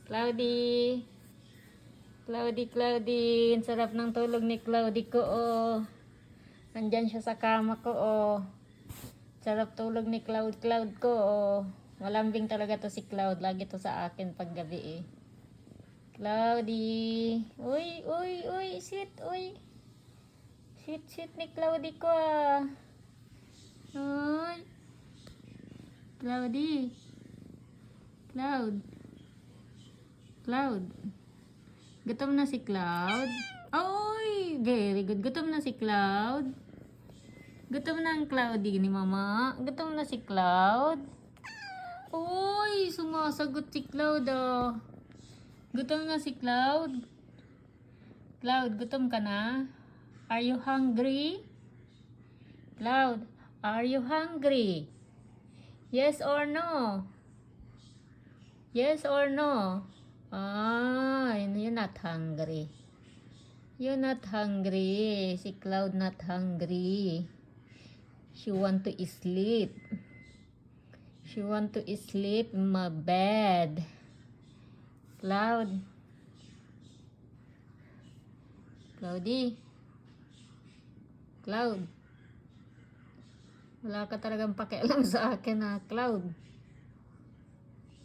Cloudy. Cloudy. Ang sarap ng tulog ni Cloudy ko, oh. Nandyan siya sa kama ko, oh. Sarap tulog ni Cloud ko, oh. Malambing talaga to si Cloud. Lagi to sa akin paggabi, eh. Cloudy. Uy. Sit, uy. Sit ni Cloudy ko, ah. Uy. Cloudy. Cloud. Gutom na si Cloud? Oy, very good. Gutom na si Cloud? Gutom na ang Cloudy ni Mama? Gutom na si Cloud? Uy, sumasagot si Cloud, oh. Gutom na si Cloud? Cloud, gutom ka na? Are you hungry? Cloud, are you hungry? Yes or no? Yes or no? You're not hungry. You're not hungry. Si Cloud not hungry. She want to sleep. She want to sleep in my bed. Cloud. Cloudy. Cloud. Wala ka talagang pakialam sa akin, ha, Cloud.